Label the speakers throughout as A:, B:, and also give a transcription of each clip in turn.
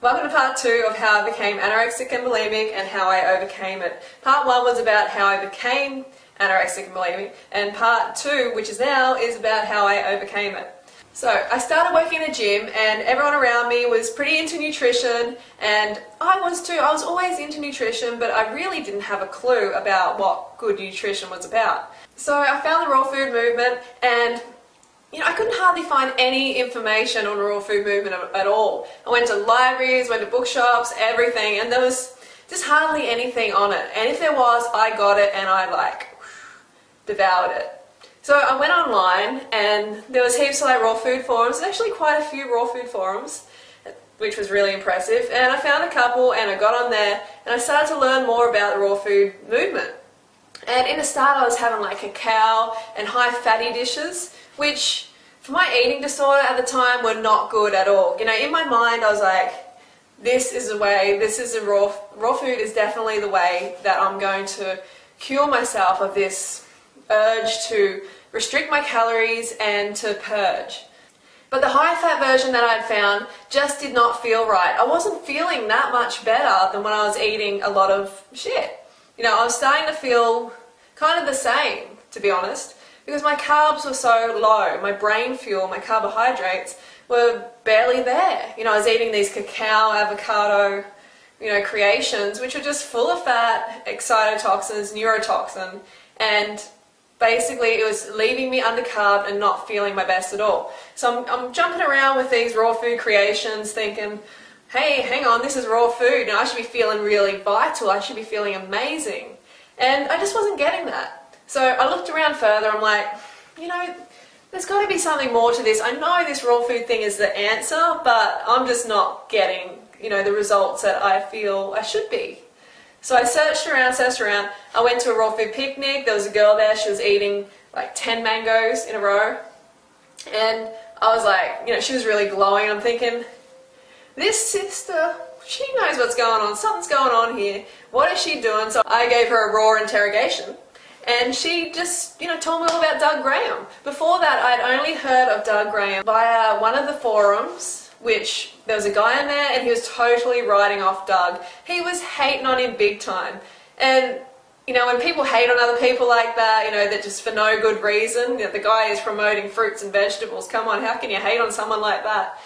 A: Welcome to part 2 of how I became anorexic and bulimic and how I overcame it. Part 1 was about how I became anorexic and bulimic, and part 2, which is now, is about how I overcame it. So I started working in the gym and everyone around me was pretty into nutrition, and I was too. I was always into nutrition, but I really didn't have a clue about what good nutrition was about. So I found the raw food movement, and I couldn't hardly find any information on the raw food movement at all. I went to libraries, went to bookshops, everything, and there was just hardly anything on it. And if there was, I got it and I devoured it. So I went online and there was heaps of raw food forums, and actually quite a few raw food forums, which was really impressive. And I found a couple and I got on there and I started to learn more about the raw food movement. And in the start I was having cacao and high fatty dishes, which for my eating disorder at the time were not good at all. In my mind I was like, this is the way, this is the raw food is definitely the way that I'm going to cure myself of this urge to restrict my calories and to purge. But the high fat version that I'd found just did not feel right. I wasn't feeling that much better than when I was eating a lot of shit. I was starting to feel kind of the same, to be honest, because my carbs were so low. My brain fuel, my carbohydrates were barely there. I was eating these cacao, avocado, creations, which are just full of fat, excitotoxins, neurotoxin, and basically it was leaving me undercarbed and not feeling my best at all. So I'm jumping around with these raw food creations thinking, hey, hang on, this is raw food and I should be feeling really vital, I should be feeling amazing. And I just wasn't getting that. So I looked around further, I'm like, there's got to be something more to this. I know this raw food thing is the answer, but I'm just not getting, the results that I feel I should be. So I searched around. I went to a raw food picnic. There was a girl there. She was eating 10 mangoes in a row. And I was like, she was really glowing. I'm thinking, this sister, she knows what's going on. Something's going on here. What is she doing? So I gave her a raw interrogation. And she just, told me all about Doug Graham. Before that, I'd only heard of Doug Graham via one of the forums, which there was a guy in there and he was totally writing off Doug. He was hating on him big time. And, when people hate on other people like that, that just for no good reason, the guy is promoting fruits and vegetables. Come on, how can you hate on someone like that?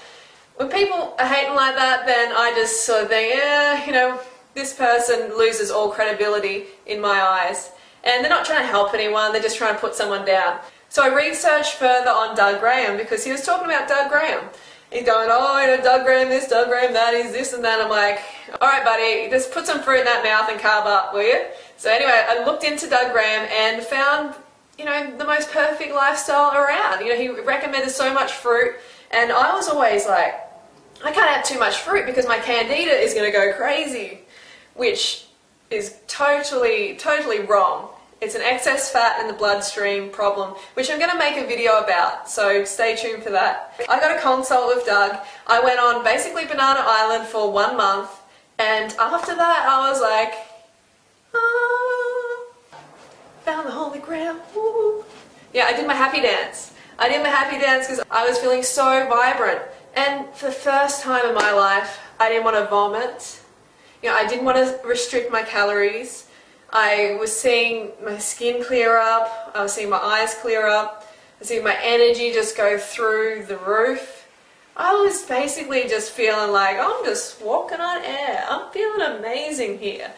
A: When people are hating like that, then I just sort of think, yeah, this person loses all credibility in my eyes. And they're not trying to help anyone, they're just trying to put someone down. So I researched further on Doug Graham because he was talking about Doug Graham. He's going, oh, Doug Graham this, Doug Graham that, he's this and that. I'm like, alright buddy, just put some fruit in that mouth and carb up, will you? So anyway, I looked into Doug Graham and found, the most perfect lifestyle around. He recommended so much fruit, and I was always like, I can't have too much fruit because my candida is going to go crazy, which is totally wrong. It's an excess fat in the bloodstream problem, which I'm going to make a video about, so stay tuned for that. I got a consult with Doug. I went on basically Banana Island for 1 month, and after that I was like, found the holy grail. Woo. Yeah, I did my happy dance. I did my happy dance because I was feeling so vibrant, and for the first time in my life I didn't want to vomit. I didn't want to restrict my calories. I was seeing my skin clear up, I was seeing my eyes clear up, I was seeing my energy just go through the roof. I was basically just feeling like I'm just walking on air. I'm feeling amazing here.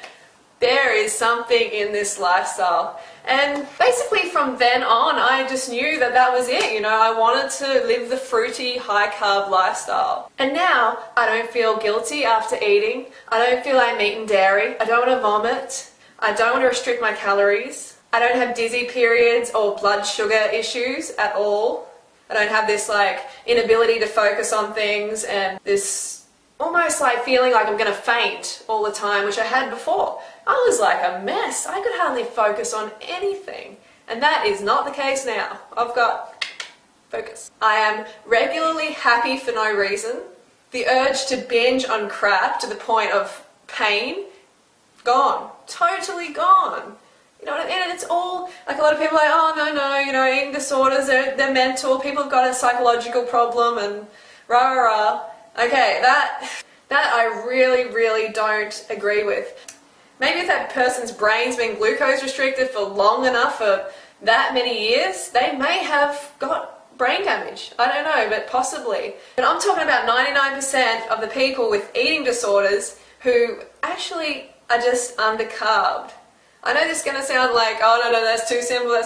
A: There is something in this lifestyle. And basically from then on, I just knew that that was it. I wanted to live the fruity, high-carb lifestyle. And now, I don't feel guilty after eating. I don't feel like I'm eating dairy. I don't want to vomit. I don't want to restrict my calories. I don't have dizzy periods or blood sugar issues at all. I don't have this inability to focus on things and this almost feeling like I'm going to faint all the time, which I had before. I was like a mess. I could hardly focus on anything. And that is not the case now. I've got focus. I am regularly happy for no reason. The urge to binge on crap to the point of pain, gone. Totally gone. And it's all, a lot of people are like, oh, no, eating disorders, they're mental, people have got a psychological problem and rah, rah, rah. Okay, That I really, really don't agree with. Maybe if that person's brain's been glucose restricted for long enough, for that many years, they may have got brain damage. I don't know, but possibly. But I'm talking about 99% of the people with eating disorders who actually are just undercarbed. I know this is going to sound like, oh no, that's too simple, blah,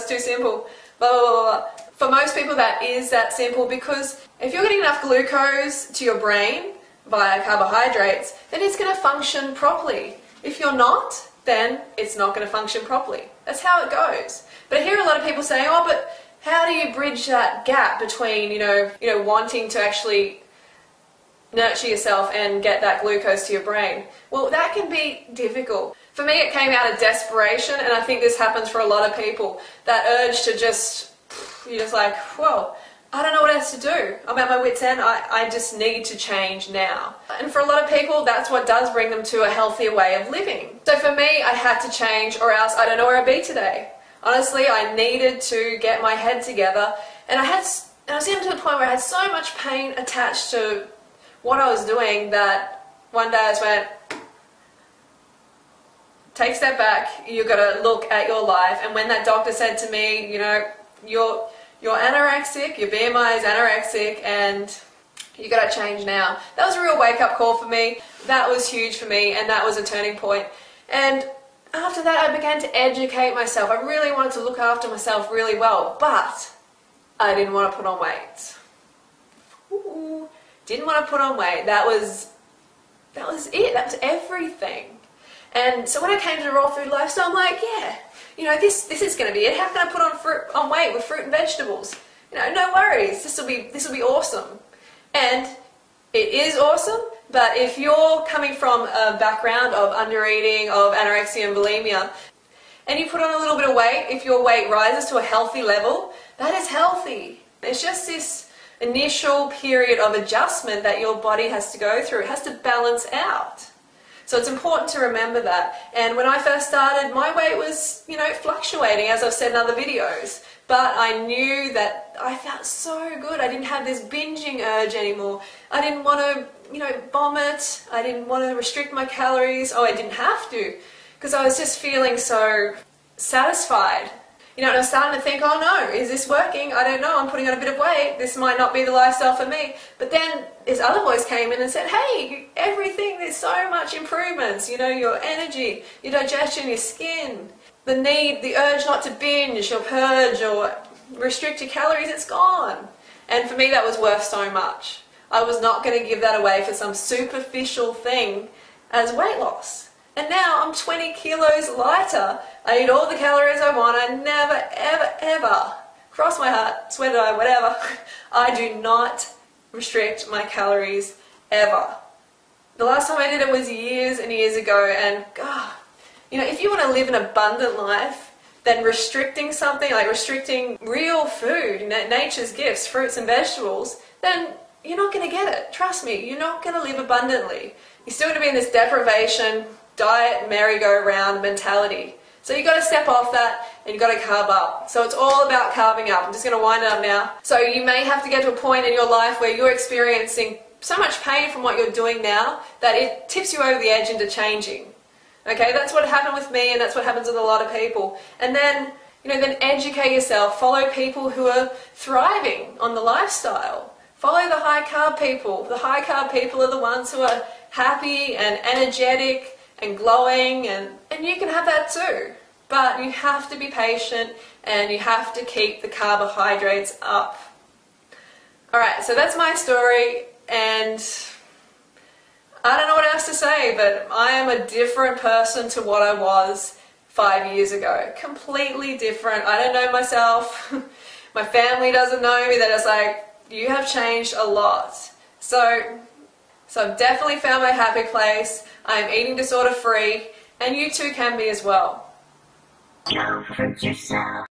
A: blah, blah, blah. For most people that is that simple, because if you're getting enough glucose to your brain via carbohydrates, then it's going to function properly. If you're not, then it's not going to function properly. That's how it goes. But I hear a lot of people saying, oh, but how do you bridge that gap between, you know, wanting to actually nurture yourself and get that glucose to your brain? Well, that can be difficult. For me, it came out of desperation, and I think this happens for a lot of people. That urge to you're just like, well, I don't know what else to do. I'm at my wit's end. I just need to change now. And for a lot of people, that's what does bring them to a healthier way of living. So for me, I had to change, or else I don't know where I'd be today. Honestly, I needed to get my head together, and I was even to the point where I had so much pain attached to what I was doing that one day I just went, take a step back, you've got to look at your life. And when that doctor said to me, you know, you're anorexic, your BMI is anorexic, and you got to change now. That was a real wake-up call for me. That was huge for me, and that was a turning point. And after that, I began to educate myself. I really wanted to look after myself really well, but I didn't want to put on weight. Ooh, didn't want to put on weight. That was it. That was everything. And so when I came to the raw food lifestyle, I'm like, yeah, you know, this is going to be it. How can I put on weight with fruit and vegetables? You know, no worries. This will be awesome. And it is awesome. But if you're coming from a background of undereating, of anorexia and bulimia, and you put on a little bit of weight, if your weight rises to a healthy level, that is healthy. It's just this initial period of adjustment that your body has to go through. It has to balance out. So it's important to remember that. And when I first started, my weight was, you know, fluctuating, as I've said in other videos. But I knew that I felt so good. I didn't have this binging urge anymore. I didn't want to, you know, vomit. I didn't want to restrict my calories. Oh, I didn't have to, because I was just feeling so satisfied. You know, and I was starting to think, oh no, is this working? I don't know, I'm putting on a bit of weight. This might not be the lifestyle for me. But then this other voice came in and said, hey, everything, there's so much improvements. You know, your energy, your digestion, your skin, the urge not to binge or purge or restrict your calories, it's gone. And for me, that was worth so much. I was not going to give that away for some superficial thing as weight loss. And now I'm 20 kilos lighter. I eat all the calories I want. I never, ever, ever, cross my heart, swear to God, whatever, I do not restrict my calories ever. The last time I did it was years and years ago, and God, you know, if you want to live an abundant life, then restricting something, like restricting real food, nature's gifts, fruits and vegetables, then you're not going to get it. Trust me, you're not going to live abundantly. You're still going to be in this deprivation, diet, merry-go-round mentality. So you've got to step off that, and you've got to carb up. So it's all about carving up. I'm just going to wind it up now. So you may have to get to a point in your life where you're experiencing so much pain from what you're doing now that it tips you over the edge into changing. Okay, that's what happened with me, and that's what happens with a lot of people. And then, you know, then educate yourself. Follow people who are thriving on the lifestyle. Follow the high-carb people. The high-carb people are the ones who are happy and energetic and glowing, and you can have that too. But you have to be patient, and you have to keep the carbohydrates up. Alright, so that's my story, and I don't know what else to say, but I am a different person to what I was 5 years ago. Completely different. I don't know myself. My family doesn't know me. They're just like, you have changed a lot. So I've definitely found my happy place. I am eating disorder free, and you too can be as well.
B: Don't hurt yourself.